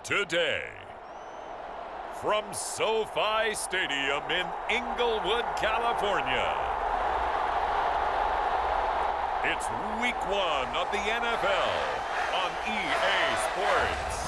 today. From SoFi Stadium in Inglewood, California, it's Week 1 of the NFL on EA Sports.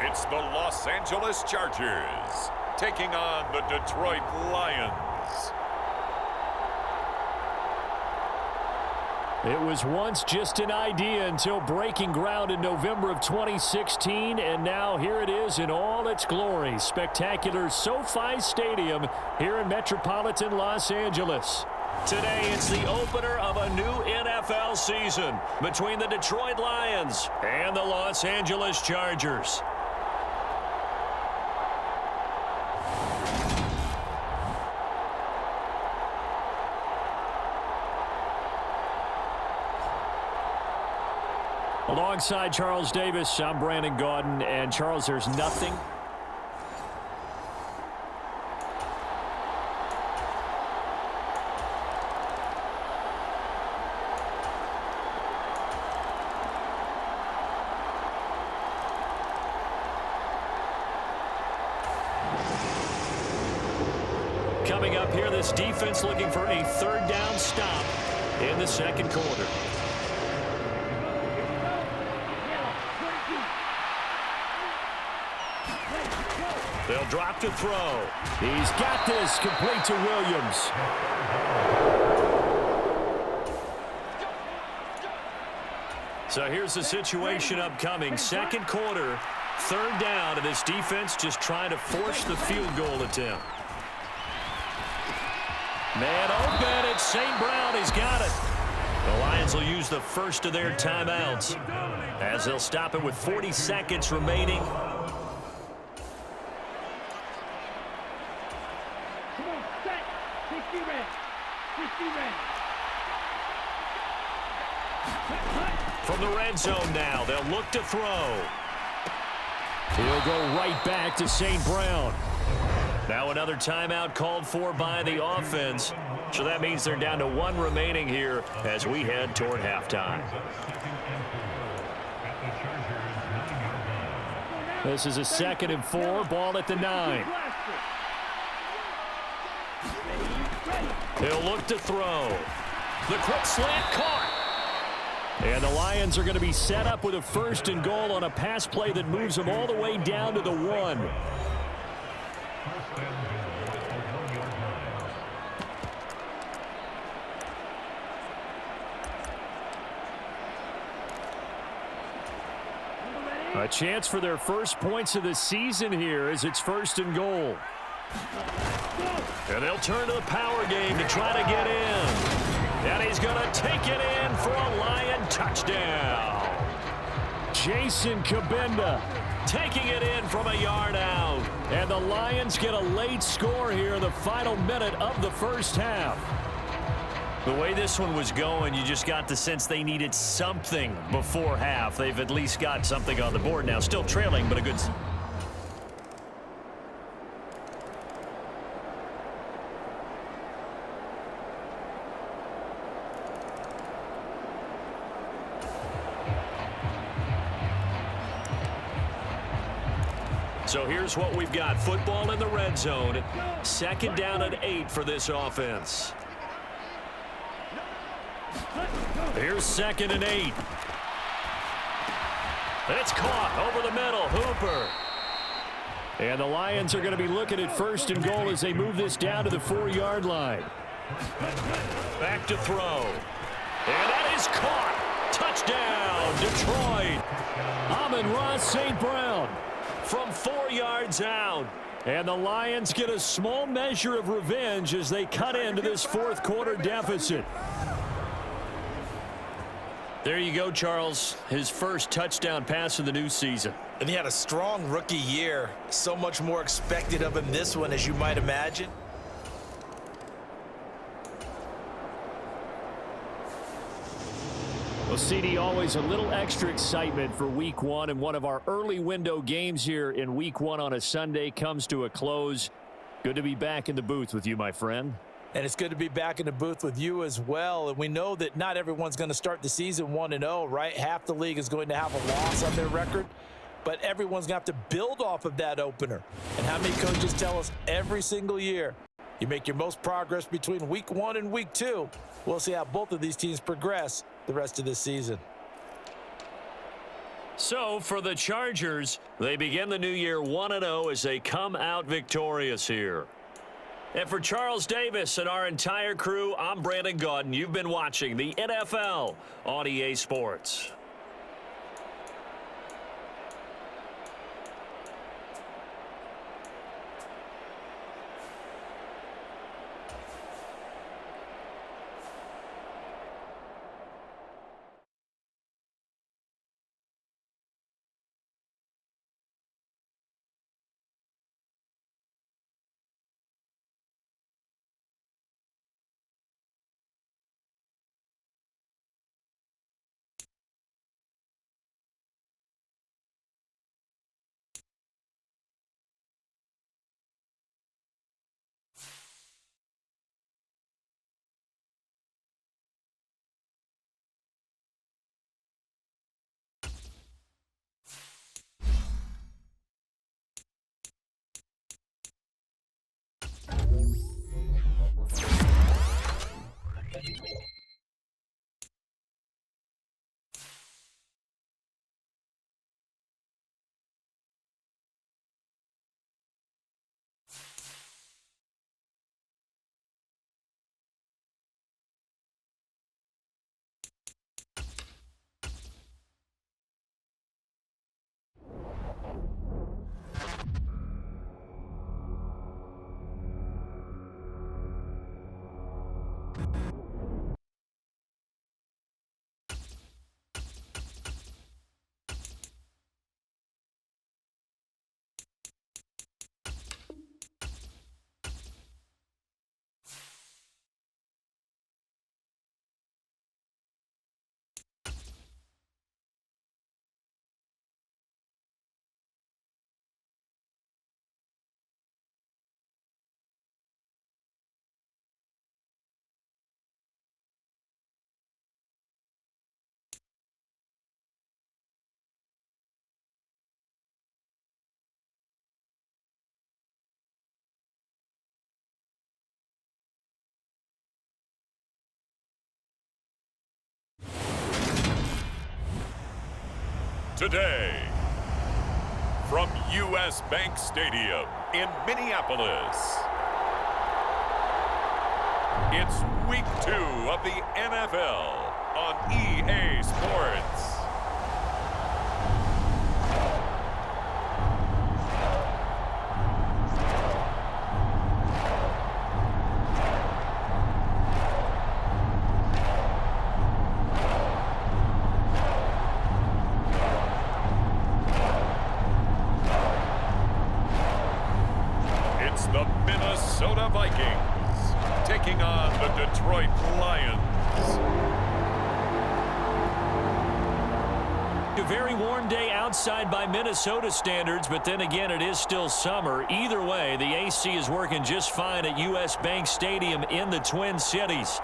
It's the Los Angeles Chargers taking on the Detroit Lions. It was once just an idea until breaking ground in November of 2016, and now here it is in all its glory. Spectacular SoFi Stadium here in metropolitan Los Angeles. Today, it's the opener of a new NFL season between the Detroit Lions and the Los Angeles Chargers. Alongside Charles Davis, I'm Brandon Gaudin, and Charles, there's nothing coming up here. This defense looking for a third down stop in the second quarter. They'll drop to throw. He's got this, complete to Williams. So here's the situation upcoming. Second quarter, third down, and this defense just trying to force the field goal attempt. Man open, it's St. Brown. He's got it. The Lions will use the first of their timeouts as they'll stop it with 40 seconds remaining. From the red zone now, they'll look to throw. He'll go right back to St. Brown. Now another timeout called for by the offense. So that means they're down to one remaining here as we head toward halftime. This is a 2nd and 4, ball at the 9. He'll look to throw. The quick slant caught. And the Lions are going to be set up with a 1st and goal on a pass play that moves them all the way down to the 1. A chance for their first points of the season here as it's 1st and goal. And they'll turn to the power game to try to get in. And he's going to take it in for a Lion touchdown. Jason Kabenda taking it in from a yard out. And the Lions get a late score here in the final minute of the first half. The way this one was going, you just got the sense they needed something before half. They've at least got something on the board now. Still trailing, but a good... So here's what we've got. Football in the red zone. 2nd down and 8 for this offense. Here's 2nd and 8. It's caught over the middle. Hooper. And the Lions are going to be looking at 1st and goal as they move this down to the 4-yard line. Back to throw. And that is caught. Touchdown, Detroit. Amon-Ra St. Brown. From 4 yards out. And the Lions get a small measure of revenge as they cut into this 4th quarter deficit. There you go, Charles. His first touchdown pass of the new season. And he had a strong rookie year. So much more expected of him this one, as you might imagine. Well, CD, always a little extra excitement for Week 1, and one of our early window games here in Week 1 on a Sunday comes to a close. Good to be back in the booth with you, my friend. And it's good to be back in the booth with you as well. And we know that not everyone's going to start the season 1-0, right? Half the league is going to have a loss on their record, but everyone's going to have to build off of that opener. And how many coaches tell us every single year, you make your most progress between Week 1 and Week 2. We'll see how both of these teams progress the rest of this season. So for the Chargers, they begin the new year 1-0 as they come out victorious here. And for Charles Davis and our entire crew, I'm Brandon Gaudin. You've been watching the NFL on EA Sports. Today, from U.S. Bank Stadium in Minneapolis, it's Week 2 of the NFL on EA Sports. The Minnesota Vikings taking on the Detroit Lions. A very warm day outside by Minnesota standards, but then again, it is still summer. Either way, the AC is working just fine at U.S. Bank Stadium in the Twin Cities.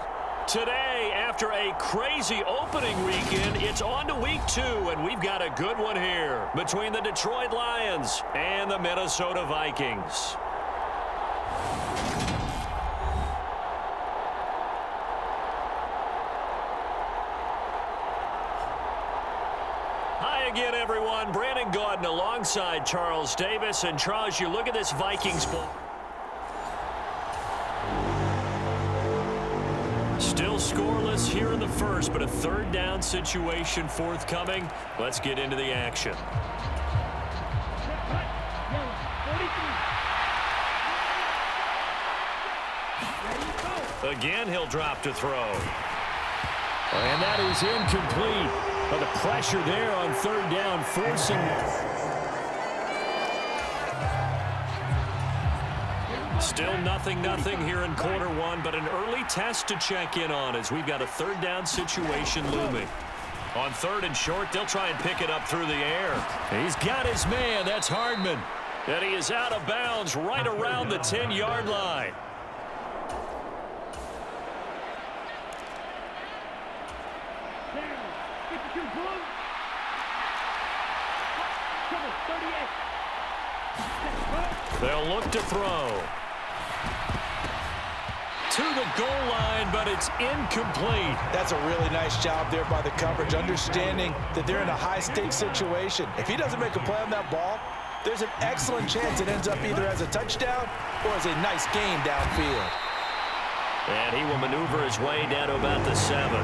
Today, after a crazy opening weekend, it's on to Week 2, and we've got a good one here between the Detroit Lions and the Minnesota Vikings. Again, everyone, Brandon Gaudin alongside Charles Davis. And Charles, you look at this Vikings ball. Still scoreless here in the first, but a third down situation forthcoming. Let's get into the action. Again, he'll drop to throw. And that is incomplete. But the pressure there on third down, forcing. Still 0-0 here in quarter one, but an early test to check in on as we've got a third down situation looming. On 3rd and short, they'll try and pick it up through the air. He's got his man. That's Hardman. And he is out of bounds right around the 10-yard line. They'll look to throw. To the goal line, but it's incomplete. That's a really nice job there by the coverage, understanding that they're in a high-stakes situation. If he doesn't make a play on that ball, there's an excellent chance it ends up either as a touchdown or as a nice gain downfield. And he will maneuver his way down to about the 7.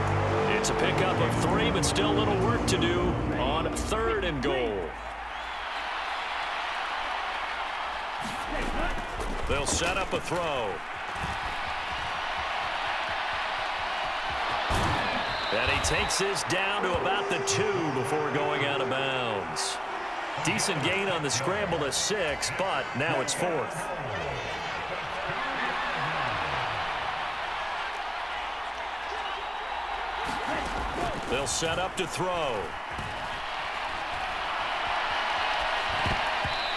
It's a pickup of 3, but still a little work to do on 3rd and goal. They'll set up a throw. And he takes this down to about the 2 before going out of bounds. Decent gain on the scramble to 6, but now it's 4th. They'll set up to throw.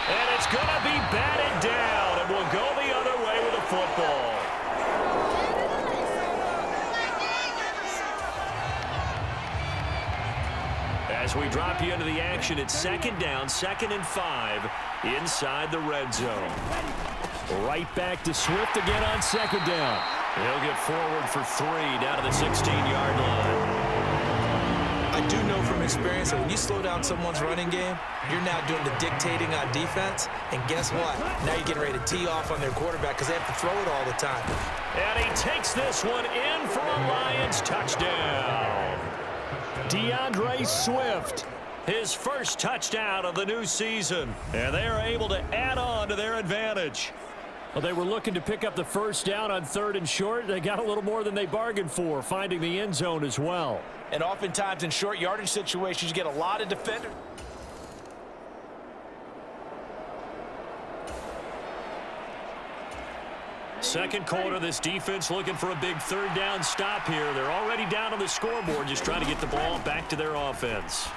And it's going to be batted down, and will go the other way with the football. As we drop you into the action, it's 2nd down, 2nd and 5 inside the red zone. Right back to Swift again on 2nd down. He'll get forward for 3 down to the 16-yard line. I do know from experience that when you slow down someone's running game, you're now doing the dictating on defense. And guess what? Now you're getting ready to tee off on their quarterback because they have to throw it all the time. And he takes this one in for a Lions touchdown. DeAndre Swift. His first touchdown of the new season. And they are able to add on to their advantage. Well, they were looking to pick up the 1st down on 3rd and short. They got a little more than they bargained for, finding the end zone as well. And oftentimes in short yardage situations, you get a lot of defenders. Second quarter, this defense looking for a big 3rd down stop here. They're already down on the scoreboard, just trying to get the ball back to their offense.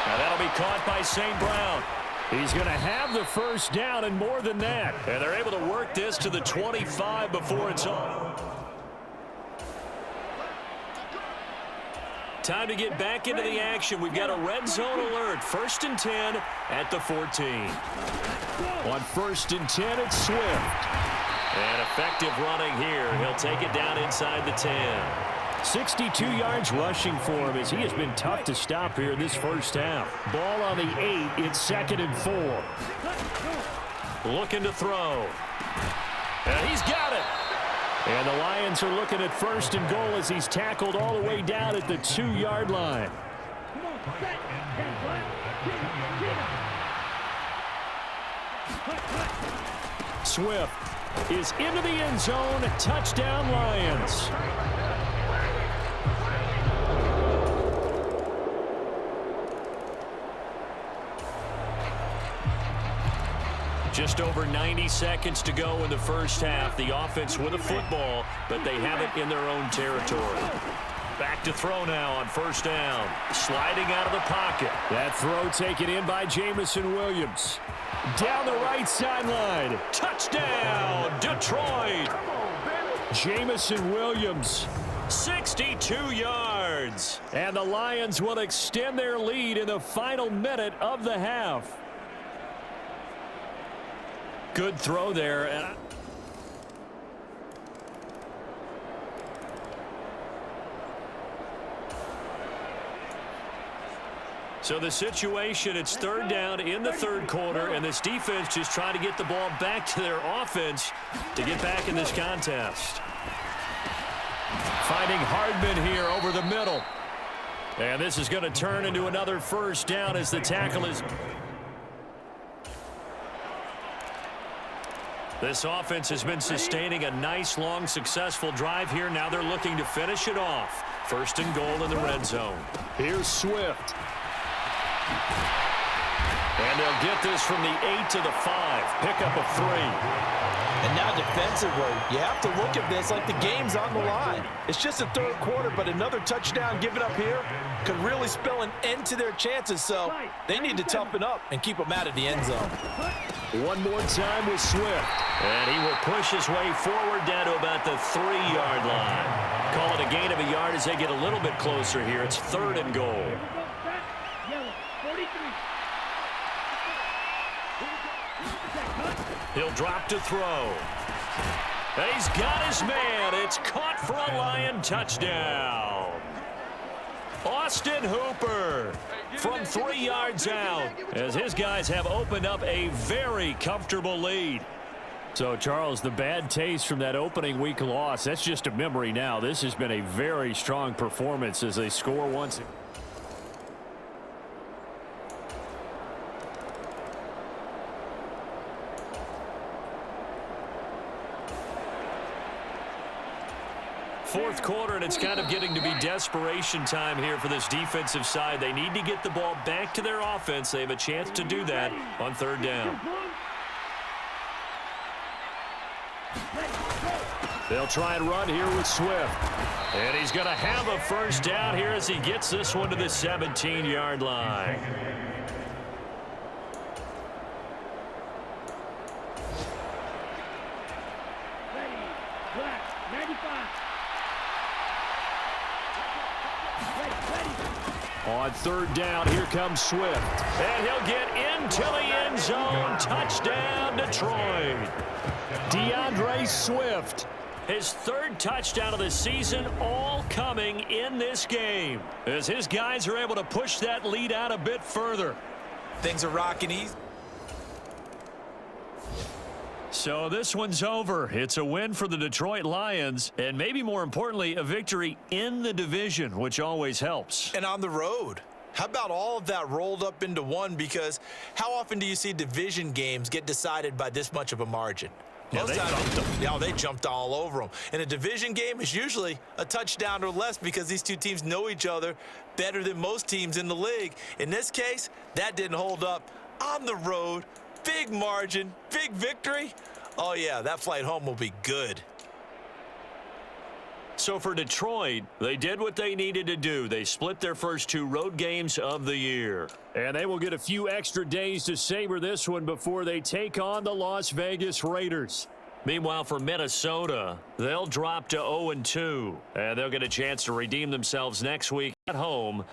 Now that'll be caught by St. Brown. He's going to have the 1st down and more than that. And they're able to work this to the 25 before it's on. Time to get back into the action. We've got a red zone alert. 1st and 10 at the 14. On 1st and 10, it's Swift. And effective running here. He'll take it down inside the 10. 62 yards rushing for him as he has been tough to stop here in this first half. Ball on the 8. It's 2nd and 4. Looking to throw. And he's got it. And the Lions are looking at 1st and goal as he's tackled all the way down at the 2-yard line. Swift is into the end zone. Touchdown, Lions. Just over 90 seconds to go in the first half. The offense with a football, but they have it in their own territory. Back to throw now on 1st down. Sliding out of the pocket. That throw taken in by Jamison Williams. Down the right sideline. Touchdown, Detroit. Jamison Williams. 62 yards. And the Lions will extend their lead in the final minute of the half. Good throw there. So the situation, it's 3rd down in the 3rd quarter, and this defense just trying to get the ball back to their offense to get back in this contest. Finding Hardman here over the middle. And this is going to turn into another 1st down as the tackle is... This offense has been sustaining a nice, long, successful drive here. Now they're looking to finish it off. 1st and goal in the red zone. Here's Swift. And they'll get this from the 8 to the 5. Pick up a 3. And now defensively, you have to look at this like the game's on the line. It's just a third quarter, but another touchdown given up here could really spell an end to their chances. So they need to toughen up and keep them out of the end zone. One more time with Swift. And he will push his way forward down to about the 3-yard line. Call it a gain of a yard as they get a little bit closer here. It's 3rd and goal. He'll drop to throw. He's got his man. It's caught for a Lion touchdown. Austin Hooper from 3 yards out as his guys have opened up a very comfortable lead. So, Charles, the bad taste from that opening week loss, that's just a memory now. This has been a very strong performance as they score once. Fourth quarter, and it's kind of getting to be desperation time here for this defensive side. They need to get the ball back to their offense. They have a chance to do that on 3rd down. They'll try and run here with Swift. And he's going to have a first down here as he gets this one to the 17-yard line. On 3rd down, here comes Swift. And he'll get into the end zone. Touchdown, Detroit. DeAndre Swift. His 3rd touchdown of the season, all coming in this game, as his guys are able to push that lead out a bit further. Things are rocking easy. So this one's over. It's a win for the Detroit Lions, and maybe more importantly, a victory in the division, which always helps. And on the road. How about all of that rolled up into one? Because how often do you see division games get decided by this much of a margin? Yeah, they bumped them. Yeah, they jumped all over them. In a division game, it's usually a touchdown or less because these two teams know each other better than most teams in the league. In this case, that didn't hold up. On the road, big margin, big victory. Oh, yeah, that flight home will be good. So for Detroit, they did what they needed to do. They split their first 2 road games of the year. And they will get a few extra days to savor this one before they take on the Las Vegas Raiders. Meanwhile, for Minnesota, they'll drop to 0-2. And they'll get a chance to redeem themselves next week at home.